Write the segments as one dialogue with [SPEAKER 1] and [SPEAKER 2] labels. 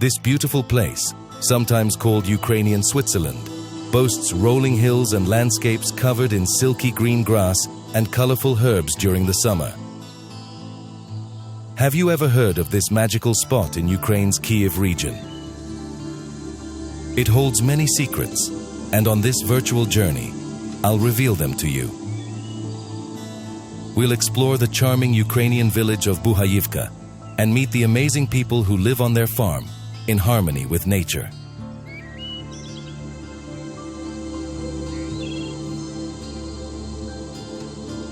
[SPEAKER 1] This beautiful place, sometimes called Ukrainian Switzerland, boasts rolling hills and landscapes covered in silky green grass and colorful herbs during the summer. Have you ever heard of this magical spot in Ukraine's Kyiv region? It holds many secrets, and on this virtual journey, I'll reveal them to you. We'll explore the charming Ukrainian village of Buhayivka and meet the amazing people who live on their farm in harmony with nature.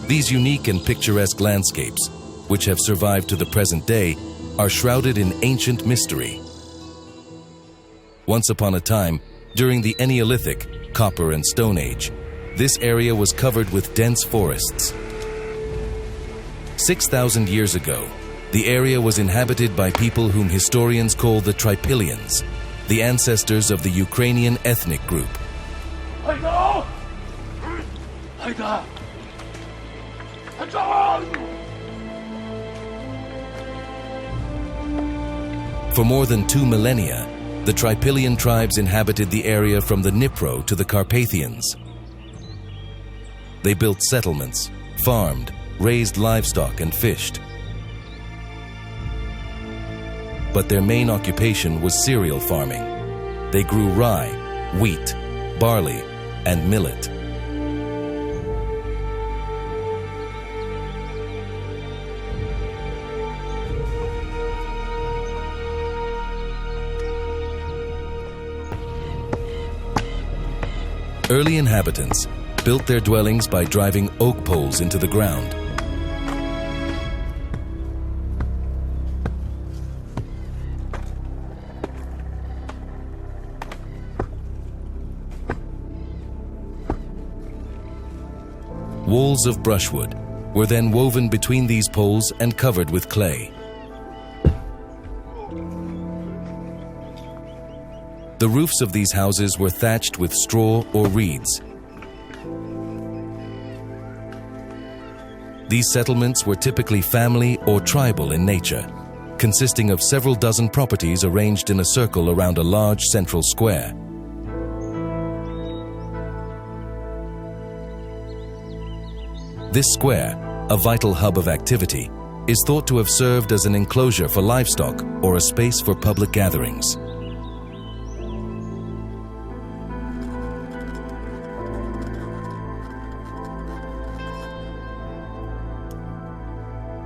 [SPEAKER 1] These unique and picturesque landscapes, which have survived to the present day, are shrouded in ancient mystery. Once upon a time, during the Neolithic, Copper and Stone Age, this area was covered with dense forests. 6,000 years ago, the area was inhabited by people whom historians call the Trypillians, the ancestors of the Ukrainian ethnic group. For more than 2 millennia, the Trypillian tribes inhabited the area from the Dnipro to the Carpathians. They built settlements, farmed, raised livestock and fished. But their main occupation was cereal farming. They grew rye, wheat, barley, and millet. Early inhabitants built their dwellings by driving oak poles into the ground. Walls of brushwood were then woven between these poles and covered with clay. The roofs of these houses were thatched with straw or reeds. These settlements were typically family or tribal in nature, consisting of several dozen properties arranged in a circle around a large central square. This square, a vital hub of activity, is thought to have served as an enclosure for livestock or a space for public gatherings.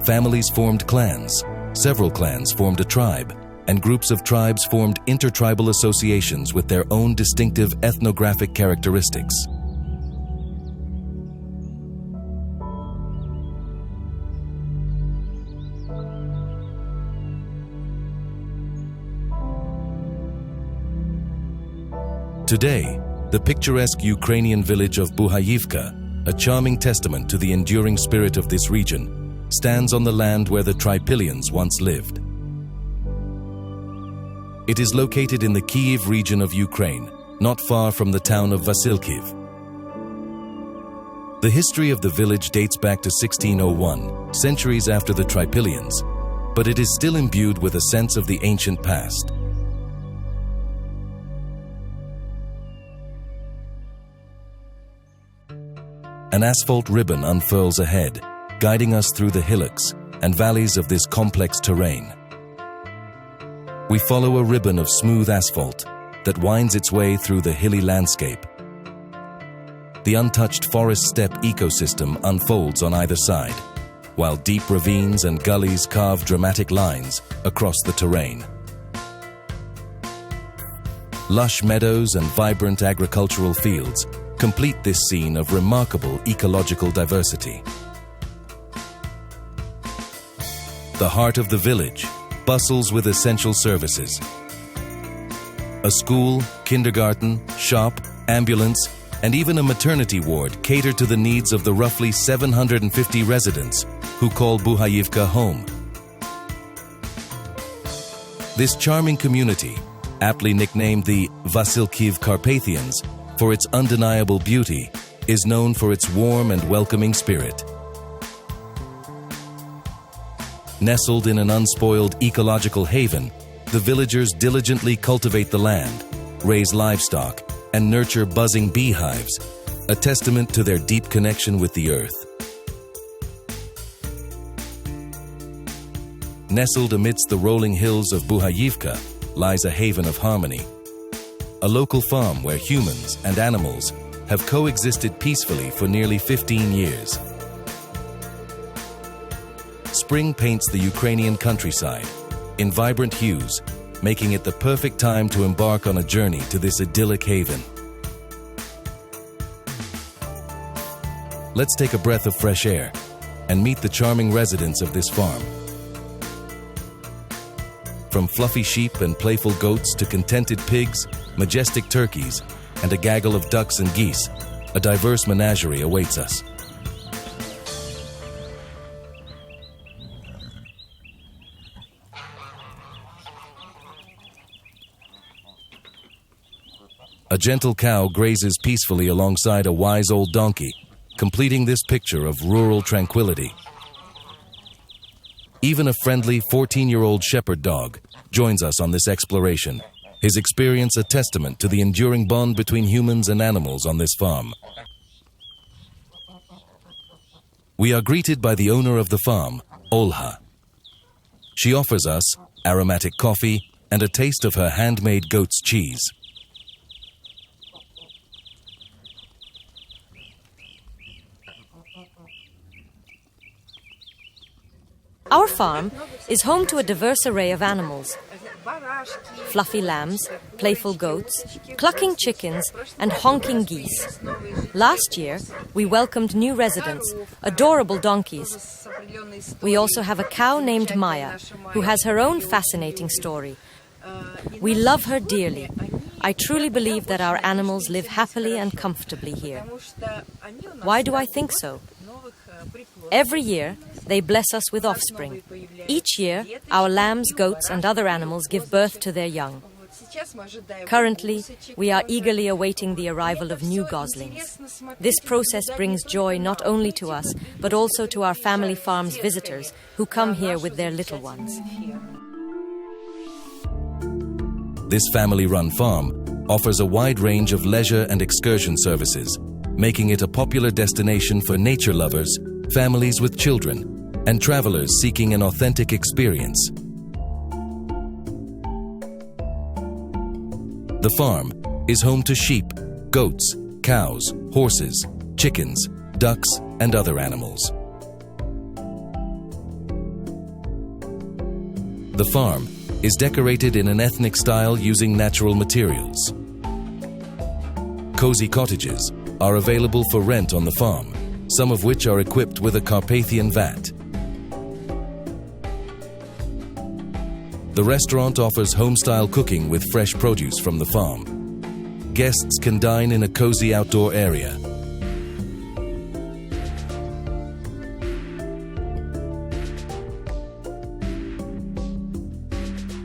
[SPEAKER 1] Families formed clans, several clans formed a tribe, and groups of tribes formed intertribal associations with their own distinctive ethnographic characteristics. Today, the picturesque Ukrainian village of Buhayivka, a charming testament to the enduring spirit of this region, stands on the land where the Trypillians once lived. It is located in the Kyiv region of Ukraine, not far from the town of Vasilkiv. The history of the village dates back to 1601, centuries after the Trypillians, but it is still imbued with a sense of the ancient past. An asphalt ribbon unfurls ahead, guiding us through the hillocks and valleys of this complex terrain. We follow a ribbon of smooth asphalt that winds its way through the hilly landscape. The untouched forest steppe ecosystem unfolds on either side, while deep ravines and gullies carve dramatic lines across the terrain. Lush meadows and vibrant agricultural fields complete this scene of remarkable ecological diversity. The heart of the village bustles with essential services. A school, kindergarten, shop, ambulance, and even a maternity ward cater to the needs of the roughly 750 residents who call Buhayivka home. This charming community, aptly nicknamed the Vasilkiv Carpathians for its undeniable beauty, is known for its warm and welcoming spirit. Nestled in an unspoiled ecological haven, the villagers diligently cultivate the land, raise livestock, and nurture buzzing beehives, a testament to their deep connection with the earth. Nestled amidst the rolling hills of Buhayivka lies a haven of harmony, a local farm where humans and animals have coexisted peacefully for nearly 15 years. Spring paints the Ukrainian countryside in vibrant hues, making it the perfect time to embark on a journey to this idyllic haven. Let's take a breath of fresh air and meet the charming residents of this farm. From fluffy sheep and playful goats to contented pigs, majestic turkeys, and a gaggle of ducks and geese, a diverse menagerie awaits us. A gentle cow grazes peacefully alongside a wise old donkey, completing this picture of rural tranquility. Even a friendly 14-year-old shepherd dog joins us on this exploration, his experience a testament to the enduring bond between humans and animals on this farm. We are greeted by the owner of the farm, Olha. She offers us aromatic coffee and a taste of her handmade goat's cheese.
[SPEAKER 2] Our farm is home to a diverse array of animals. Fluffy lambs, playful goats, clucking chickens, and honking geese. Last year, we welcomed new residents, adorable donkeys. We also have a cow named Maya, who has her own fascinating story. We love her dearly. I truly believe that our animals live happily and comfortably here. Why do I think so? Every year, they bless us with offspring. Each year, our lambs, goats, and other animals give birth to their young. Currently, we are eagerly awaiting the arrival of new goslings. This process brings joy not only to us, but also to our family farm's visitors who come here with their little ones.
[SPEAKER 1] This family-run farm offers a wide range of leisure and excursion services, making it a popular destination for nature lovers, families with children, and travelers seeking an authentic experience. The farm is home to sheep, goats, cows, horses, chickens, ducks, and other animals. The farm is decorated in an ethnic style using natural materials. Cozy cottages are available for rent on the farm, some of which are equipped with a Carpathian vat. The restaurant offers home-style cooking with fresh produce from the farm. Guests can dine in a cozy outdoor area.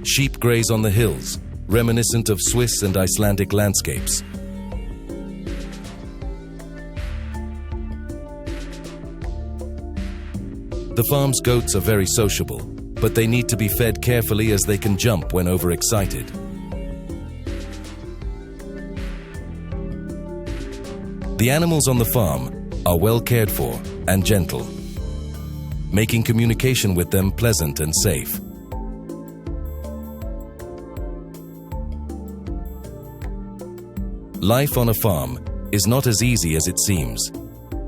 [SPEAKER 1] Sheep graze on the hills, reminiscent of Swiss and Icelandic landscapes. The farm's goats are very sociable, but they need to be fed carefully as they can jump when overexcited. The animals on the farm are well cared for and gentle, making communication with them pleasant and safe. Life on a farm is not as easy as it seems.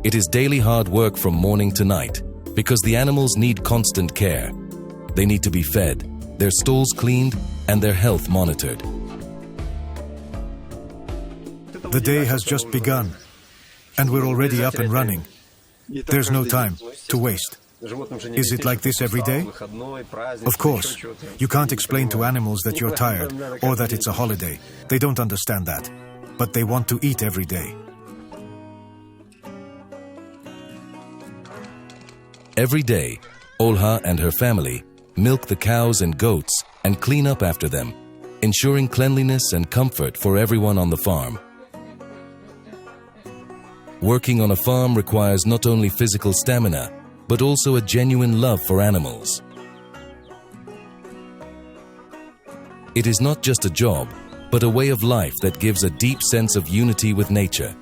[SPEAKER 1] It is daily hard work from morning to night because the animals need constant care. They need to be fed, their stalls cleaned, and their health monitored.
[SPEAKER 3] The day has just begun, and we're already up and running. There's no time to waste. Is it like this every day? Of course. You can't explain to animals that you're tired or that it's a holiday. They don't understand that. But they want to eat every day.
[SPEAKER 1] Every day, Olha and her family milk the cows and goats and clean up after them, ensuring cleanliness and comfort for everyone on the farm. Working on a farm requires not only physical stamina, but also a genuine love for animals. It is not just a job, but a way of life that gives a deep sense of unity with nature.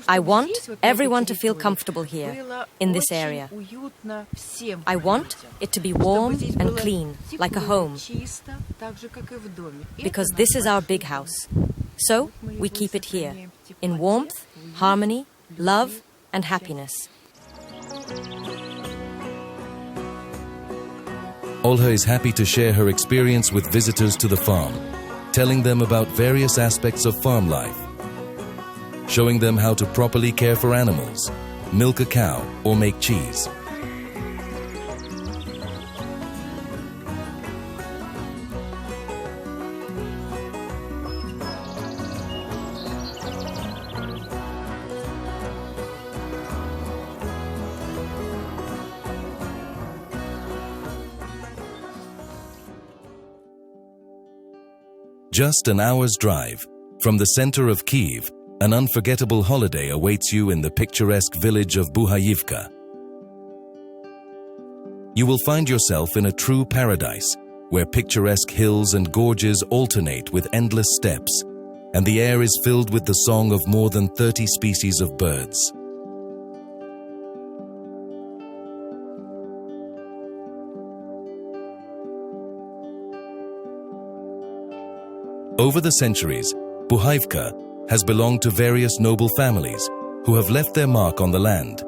[SPEAKER 2] I want everyone to feel comfortable here, in this area. I want it to be warm and clean, like a home, because this is our big house. So we keep it here, in warmth, harmony, love, and happiness.
[SPEAKER 1] Olha is happy to share her experience with visitors to the farm, telling them about various aspects of farm life, showing them how to properly care for animals, milk a cow, or make cheese. Just an hour's drive from the center of Kyiv, an unforgettable holiday awaits you in the picturesque village of Buhayivka. You will find yourself in a true paradise, where picturesque hills and gorges alternate with endless steppes, and the air is filled with the song of more than 30 species of birds. Over the centuries, Buhayivka has belonged to various noble families who have left their mark on the land.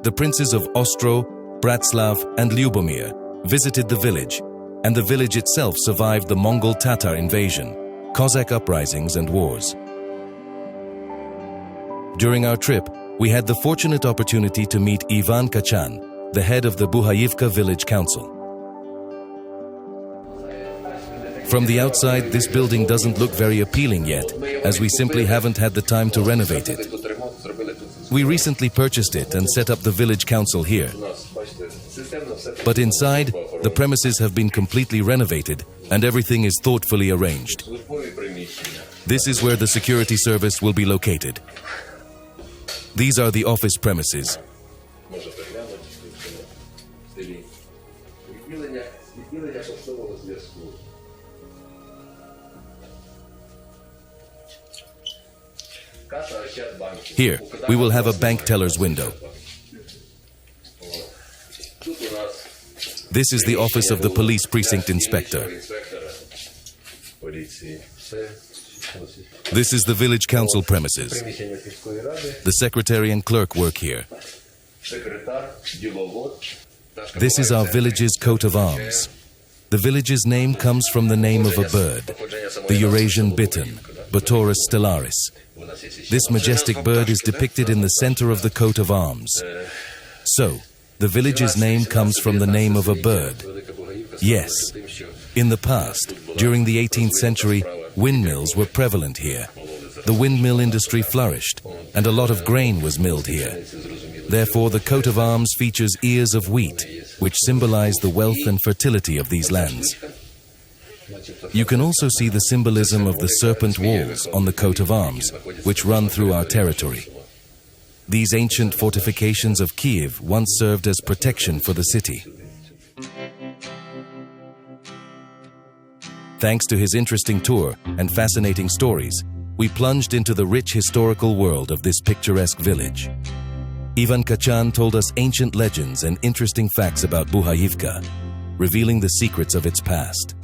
[SPEAKER 1] The princes of Ostro, Bratslav, and Lyubomir visited the village, and the village itself survived the Mongol Tatar invasion, Cossack uprisings, and wars. During our trip, we had the fortunate opportunity to meet Ivan Kachan, the head of the Buhayivka village council. From the outside, this building doesn't look very appealing yet, as we simply haven't had the time to renovate it. We recently purchased it and set up the village council here. But inside, the premises have been completely renovated and everything is thoughtfully arranged. This is where the security service will be located. These are the office premises. Here, we will have a bank teller's window. This is the office of the police precinct inspector. This is the village council premises. The secretary and clerk work here. This is our village's coat of arms. The village's name comes from the name of a bird, the Eurasian bittern, Botorus stellaris. This majestic bird is depicted in the center of the coat of arms. So, the village's name comes from the name of a bird. Yes, in the past, during the 18th century, windmills were prevalent here. The windmill industry flourished, and a lot of grain was milled here. Therefore, the coat of arms features ears of wheat, which symbolize the wealth and fertility of these lands. You can also see the symbolism of the serpent walls on the coat of arms, which run through our territory. These ancient fortifications of Kyiv once served as protection for the city. Thanks to his interesting tour and fascinating stories, we plunged into the rich historical world of this picturesque village. Ivan Kachan told us ancient legends and interesting facts about Buhayivka, revealing the secrets of its past.